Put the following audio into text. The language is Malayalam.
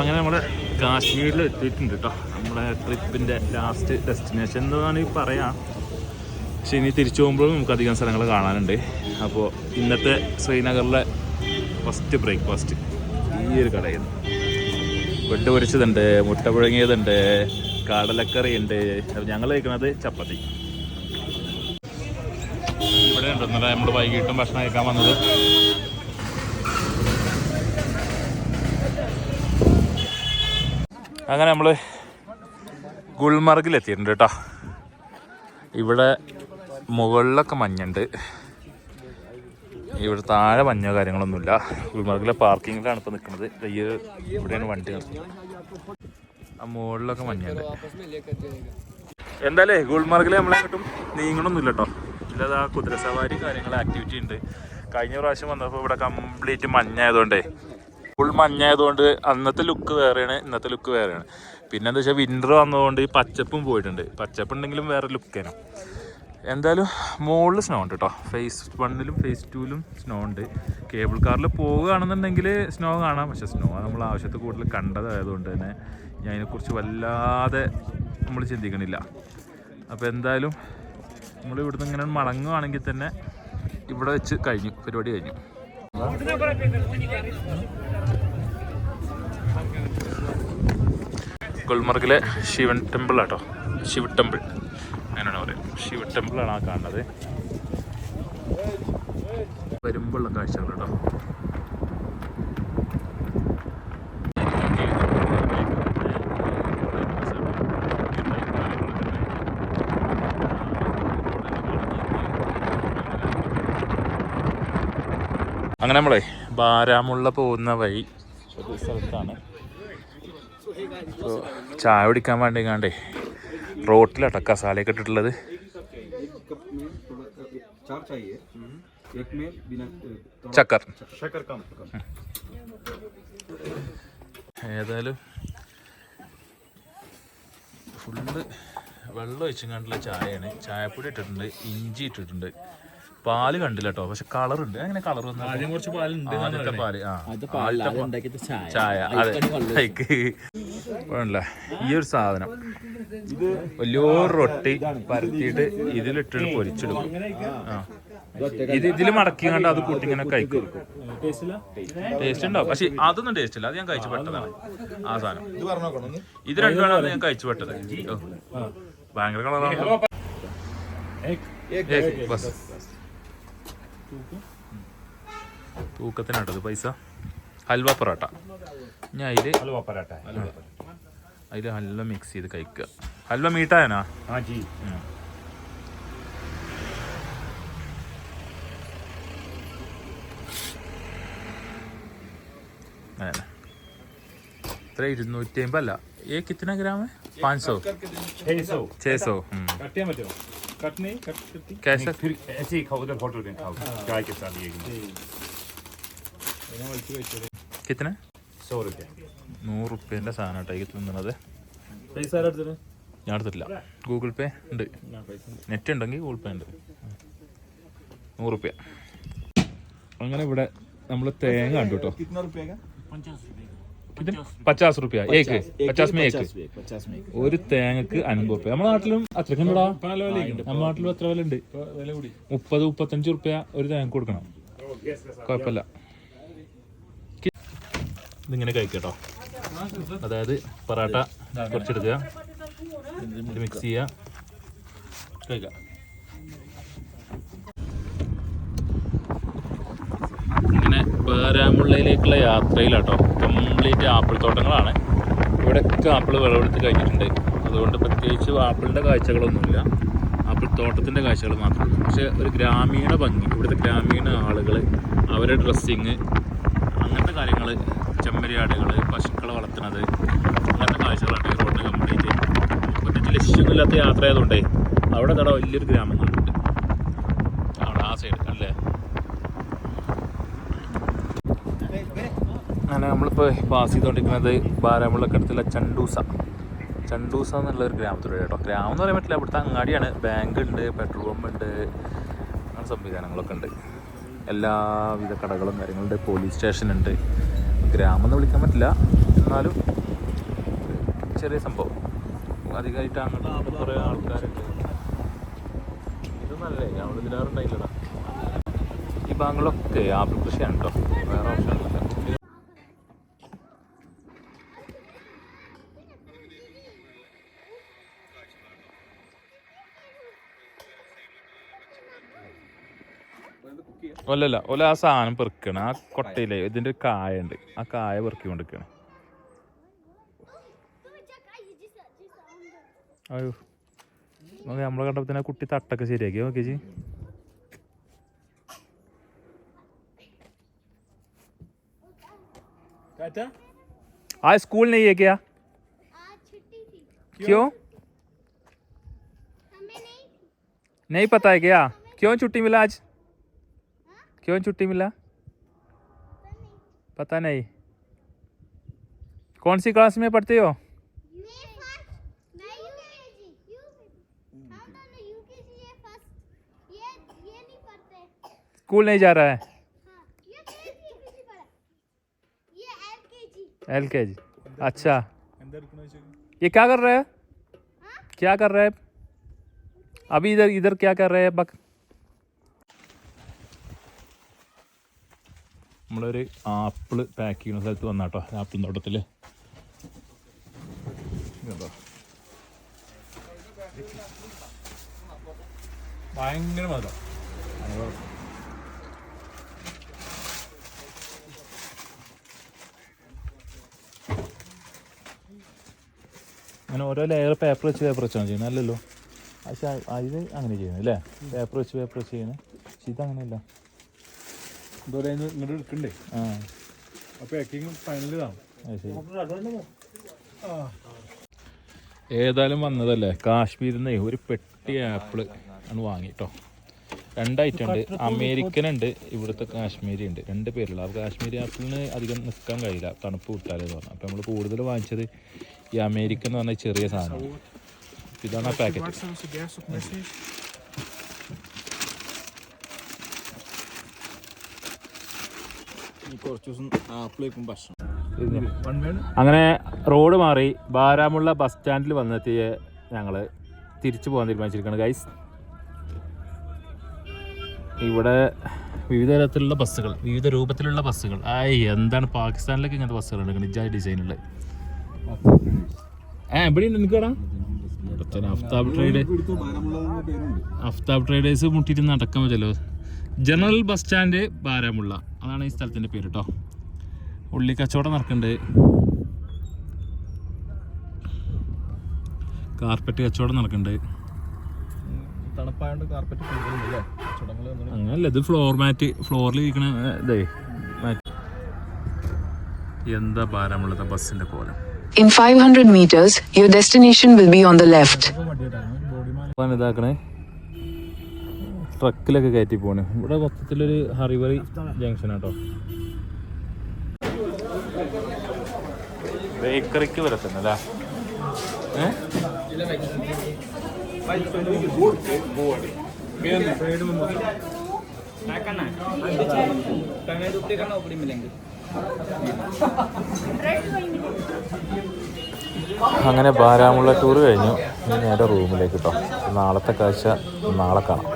അങ്ങനെ നമ്മൾ കാശ്മീരിൽ എത്തിയിട്ടുണ്ട് കേട്ടോ. നമ്മളെ ട്രിപ്പിൻ്റെ ലാസ്റ്റ് ഡെസ്റ്റിനേഷൻ എന്ന് വേണമെങ്കിൽ പറയാം. പക്ഷെ ഇനി തിരിച്ചു പോകുമ്പോഴും നമുക്ക് അധികം സ്ഥലങ്ങൾ കാണാനുണ്ട്. അപ്പോൾ ഇന്നത്തെ ശ്രീനഗറിലെ ഫസ്റ്റ് ബ്രേക്ക്ഫാസ്റ്റ് ഈ ഒരു കടയിൽ നിന്ന് ബ്രെഡ് പൊരിച്ചതുണ്ട്, മുട്ട പുഴുങ്ങിയതുണ്ട്, കടലക്കറി ഉണ്ട്. അപ്പോൾ ഞങ്ങൾ കഴിക്കുന്നത് ചപ്പാത്തി. ഇവിടെ ഉണ്ട് ഇന്നലെ നമ്മൾ വൈകിട്ടും ഭക്ഷണം കഴിക്കാൻ വന്നത്. അങ്ങനെ നമ്മൾ ഗുൽമർഗിലെത്തിയിട്ടുണ്ട് കേട്ടോ. ഇവിടെ മുകളിലൊക്കെ മഞ്ഞുണ്ട്, ഇവിടെ താഴെ മഞ്ഞോ കാര്യങ്ങളൊന്നുമില്ല. ഗുൽമർഗിലെ പാർക്കിങ്ങിലാണ് ഇപ്പോൾ നിൽക്കുന്നത്. ഇവിടെയാണ് വണ്ടി നിർത്തുന്നത്. ആ മുകളിലൊക്കെ മഞ്ഞുണ്ട്. എന്തായാലേ ഗുൽമർഗിൽ നമ്മളെങ്ങോട്ടും നീങ്ങണമൊന്നുമില്ല കേട്ടോ. ഇല്ലത് ആ കുതിരസവാരി കാര്യങ്ങൾ ആക്ടിവിറ്റി ഉണ്ട്. കഴിഞ്ഞ പ്രാവശ്യം വന്നപ്പോൾ ഇവിടെ കംപ്ലീറ്റ് മഞ്ഞായതുകൊണ്ടേ, ഫുൾ മഞ്ഞായതുകൊണ്ട് അന്നത്തെ ലുക്ക് വേറെയാണ്, ഇന്നത്തെ ലുക്ക് വേറെയാണ്. പിന്നെ എന്താ വെച്ചാൽ വിൻ്റർ വന്നതുകൊണ്ട് ഈ പച്ചപ്പും പോയിട്ടുണ്ട്. പച്ചപ്പുണ്ടെങ്കിലും വേറെ ലുക്കാണ്. എന്തായാലും മുകളിൽ സ്നോ ഉണ്ട് കേട്ടോ. ഫേസ് 1-ലും ഫേസ് 2-ലും സ്നോ ഉണ്ട്. കേബിൾ കാറിൽ പോവുകയാണെന്നുണ്ടെങ്കിൽ സ്നോ കാണാം. പക്ഷേ സ്നോ നമ്മൾ ആവശ്യത്തിൽ കൂടുതൽ കണ്ടതായതുകൊണ്ട് തന്നെ ഞാൻ അതിനെക്കുറിച്ച് വല്ലാതെ നമ്മൾ ചിന്തിക്കണില്ല. അപ്പോൾ എന്തായാലും നമ്മൾ ഇവിടുന്ന് ഇങ്ങനെ മടങ്ങുകയാണെങ്കിൽ തന്നെ ഇവിടെ വെച്ച് കഴിഞ്ഞു, പരിപാടി കഴിഞ്ഞു. ഗുൽമർഗിലെ ശിവൻ ടെമ്പിൾ ആട്ടോ, ശിവ ടെമ്പിൾ അങ്ങനെയാണ് പറയുന്നത്. ശിവ ടെമ്പിളാണ് ആ കാണുന്നത്. വരുമ്പോഴുള്ള കാഴ്ചകൾ കേട്ടോ. അങ്ങനെ നമ്മളെ ബാരാമുള്ള പോകുന്ന വഴി ഒരു സ്ഥലത്താണ്. ഇപ്പോൾ ചായ കുടിക്കാൻ വേണ്ടിങ്ങാണ്ടേ റോട്ടിലാട്ടോ കസാലയൊക്കെ ഇട്ടിട്ടുള്ളത്. ചക്കർ ഏതായാലും ഫുള്ള് വെള്ളം ഒഴിച്ചങ്ങാണ്ടുള്ള ചായയാണ്. ചായപ്പൊടി ഇട്ടിട്ടുണ്ട്, ഇഞ്ചി ഇട്ടിട്ടുണ്ട്. പാല് കണ്ടില്ല കേട്ടോ, പക്ഷെ കളറുണ്ട്. അങ്ങനെ കളർ വന്നു. ആദ്യം കുറച്ച് പാലുണ്ട്. ആദ്യത്തെ പാല് ചായ അതെ. ഈ ഒരു സാധനം വലിയൊരു റൊട്ടി പരത്തിയിട്ട് ഇതിലിട്ടിട്ട് പൊരിച്ചെടുക്കും. ഇതിൽ മടക്കി കണ്ട് അത് കൂട്ടി ഇങ്ങനെ കഴിക്കും. ടേസ്റ്റ് ഉണ്ടാവും, പക്ഷെ അതൊന്നും ടേസ്റ്റ് ഇല്ല. അത് ഞാൻ കഴിച്ചു പെട്ടതാണ് ആ സാധനം. ഇത് രണ്ടുമാണ് ഞാൻ കഴിച്ചു പെട്ടത്. ഭയങ്കര കളറാണ്. തൂക്കത്തിനാട്ടത് പൈസ. ഹൽവ പൊറോട്ട. ഞാൻ അതിൽ ഹൽവ മിക്സ് ചെയ്ത് കഴിക്കുക. ഹൽവ മീട്ടായനാ? ഇത്ര 250 അല്ല. ये कितना ग्राम है? 500 600 कट नहीं कट कैसा फिर ऐसे ही खाओ, उधर होटल में खाओ चाय के साथ। ये कितना? 100 रुपये. 100 रुपये സാധനം കേട്ടോ തിന്നുന്നത്. ഞാൻ എടുത്തിട്ടില്ല. ഗൂഗിൾ പേ ഉണ്ട്, നെറ്റ് ഉണ്ടെങ്കിൽ ഗൂഗിൾ പേ ഉണ്ട്. 100 रुपये. അങ്ങനെ ഇവിടെ നമ്മൾ തേങ്ങ കണ്ടു കേട്ടോ. 50 रुपया एक 50 में एक. ഒരു തേങ്ങക്ക് 50 रुपया. നമ്മുടെ നാട്ടിലും അത്രക്കുണ്ടോ? നമ്മുടെ നാട്ടിലും എത്ര വില ഉണ്ട്? 30-35 रुपया ഒരു തേങ്ങ കൊടുക്കണം. കുഴപ്പമില്ല. ഇതിങ്ങനെ കഴിക്കട്ടോ. അതായത് പൊറോട്ട കുറച്ചെടുക്കുക, ഇത് മിക്സ് ചെയ്യുക, കഴിക്കാം. ഇങ്ങനെ ബാരാമുള്ളയിലേക്കുള്ള യാത്രയിലാട്ടോ. Complete apple തോട്ടങ്ങളാണ്. ഇവിടെയൊക്കെ ആപ്പിൾ വിളവെടുത്ത് കഴിഞ്ഞിട്ടുണ്ട്. അതുകൊണ്ട് പ്രത്യേകിച്ച് ആപ്പിളിൻ്റെ കാഴ്ചകളൊന്നുമില്ല, ആപ്പിൾ തോട്ടത്തിൻ്റെ കാഴ്ചകൾ മാത്രമേ ഉള്ളൂ. പക്ഷേ ഒരു ഗ്രാമീണ ഭംഗി, ഇവിടുത്തെ ഗ്രാമീണ ആളുകൾ, അവരുടെ ഡ്രസ്സിങ്, അങ്ങനത്തെ കാര്യങ്ങൾ, ചെമ്മരിയാടുകൾ, പശുക്കളെ വളർത്തുന്നത്, അങ്ങനത്തെ കാഴ്ചകളാണ് ഈ റോഡ് കംപ്ലീറ്റ്. പ്രത്യേകിച്ച് ലക്ഷ്യമൊന്നുമില്ലാത്ത യാത്ര ആയതുകൊണ്ടേ അവിടെ തട വലിയൊരു ഗ്രാമങ്ങളുണ്ട് അവിടെ ആ സൈഡ് അല്ലേ. അങ്ങനെ നമ്മളിപ്പോൾ പാസ് ചെയ്തുകൊണ്ടിരിക്കുന്നത് ബാരാമുള്ളക്കടുത്തുള്ള ചണ്ടൂസ എന്നുള്ളൊരു ഗ്രാമത്തിലൂടെ കേട്ടോ. ഗ്രാമം എന്ന് പറയാൻ പറ്റില്ല, ഇവിടുത്തെ അങ്ങാടിയാണ്. ബാങ്ക് ഉണ്ട്, പെട്രോൾ പമ്പ് ഉണ്ട്, അങ്ങനെ സംവിധാനങ്ങളൊക്കെ ഉണ്ട്. എല്ലാവിധ കടകളും കാര്യങ്ങളുണ്ട്. പോലീസ് സ്റ്റേഷൻ ഉണ്ട്. ഗ്രാമം എന്ന് വിളിക്കാൻ പറ്റില്ല, എന്നാലും ചെറിയ സംഭവം. അധികമായിട്ട് അങ്ങോട്ട് കുറേ ആൾക്കാരുണ്ട്. ഇത് നല്ലേ, അവിടെ ഇതിലാറുണ്ടായില്ലടാ. ഈ ഭാഗങ്ങളൊക്കെ ആപ്പിൾ കൃഷിയാണ് കേട്ടോ, വേറെ ഓപ്ഷനൊന്നുമില്ല. ഒല്ലല്ല ഒല ആ സാധനം പെറുക്കണം. ആ കൊട്ടയിലെ ഇതിൻ്റെ ഒരു കായ ഉണ്ട്, ആ കായ പെറുക്കി കൊണ്ടിരിക്കണം. അയ്യോ നമ്മളെ കണ്ടപ്പോൾ തന്നെ കുട്ടി തട്ടൊക്കെ ശരിയാക്കി നോക്കിയേച്ചി. आज स्कूल नहीं है क्या? क्यों? नहीं पता है क्या? क्यों छुट्टी मिला आज? क्यों छुट्टी मिला? पता नहीं. कौन सी क्लास में पढ़ते हो? स्कूल नहीं जा रहा है? LKG. अच्छा, ये क्या कर रहे हैं? क्या कर रहे हैं अभी? इधर इधर क्या कर रहे हैं? बक നമ്മളൊരു ആപ്പിൾ പാക്ക് ചെയ്യുന്ന സ്ഥലത്ത് വന്നാട്ടോ, ആപ്പിൾ തോട്ടത്തിൽ. ഭയങ്കര മധുരം. അങ്ങനെ ഓരോ ലെയർ പേപ്പർ വെച്ചാണ് ചെയ്യുന്നത്, അല്ലല്ലോ? പക്ഷെ ഇത് അങ്ങനെ ചെയ്യുന്നത് അല്ലേ, പേപ്പർ വെച്ച് ചെയ്യുന്നത്. പക്ഷെ ഇതങ്ങനെയല്ല, ഇങ്ങോട്ട് എടുക്കണ്ടേ. ആ പാക്കിങ് ഫൈനലിതാണ്. ഏതായാലും വന്നതല്ലേ, കാശ്മീരിൽ നിന്ന് ഒരു പെട്ടി ആപ്പിള് ആണ് വാങ്ങിട്ടോ. 2 ഐറ്റം ഉണ്ട്, അമേരിക്കൻ ഉണ്ട്, ഇവിടുത്തെ കാശ്മീരി ഉണ്ട്. 2 പേരുള്ള. അപ്പോൾ കാശ്മീരി ആപ്പിളിന് അധികം നിൽക്കാൻ കഴിയില്ല, തണുപ്പ് വിട്ടാലേ തോന്നും. അപ്പോൾ നമ്മൾ കൂടുതൽ വാങ്ങിച്ചത് ഈ അമേരിക്കൻ എന്ന് പറഞ്ഞ ചെറിയ സാധനം. ഇതാണ് ആ പാക്കറ്റ്. അങ്ങനെ റോഡ് മാറി ബാരാമുള്ള ബസ് സ്റ്റാൻഡിൽ വന്നെത്തിയ ഞങ്ങൾ തിരിച്ചു പോകാൻ തീരുമാനിച്ചിരിക്കുകയാണ് ഗൈസ്. ഇവിടെ വിവിധ തരത്തിലുള്ള ബസ്സുകൾ, വിവിധ രൂപത്തിലുള്ള ബസ്സുകൾ. എന്താണ് പാകിസ്ഥാനിലൊക്കെ ഇങ്ങനത്തെ ബസ്സുകളുണ്ട്, നിജായ ഡിസൈനുള്ള. എവിടെ ഉണ്ട് എനിക്ക് കാണാം. അഫ്താബ് ട്രേഡേഴ്സ് മുട്ടിട്ട് നടക്കാൻ പറ്റല്ലോ. ജനറൽ ബസ് സ്റ്റാൻഡ് ബാരാമുള്ള, അതാണ് ഈ സ്ഥലത്തിൻ്റെ പേര് കേട്ടോ. ഉള്ളി കച്ചവടം നടക്കുന്നുണ്ട്, കാർപ്പറ്റ് കച്ചവടം നടക്കുന്നുണ്ട്. തണുപ്പായോണ്ട് കാർപ്പറ്റ് അങ്ങനല്ല, ഇത് ഫ്ലോർ മാറ്റ്, ഫ്ലോറിൽ ഇരിക്കണ ഇതേ മാറ്റ്. എന്താ ബാരാമുള്ളത്തെ ബസ്സിന്റെ കോലം. In 500 meters, your destination will be on the left. ഇതാക്കണേ, ട്രക്കിലൊക്കെ കയറ്റി പോണ്. ഇവിടെ മൊത്തത്തിലൊരു ഹറിവറി ജംഗ്ഷൻ ആട്ടോ. ബേക്കറിക്ക് വരെ തന്നെ അല്ലേ. അങ്ങനെ ബാരാമുള്ള ടൂർ കഴിഞ്ഞു. ഇനി നേരെ റൂമിലേക്ക് കേട്ടോ. നാളത്തെ കാഴ്ച നാളെ കാണാം.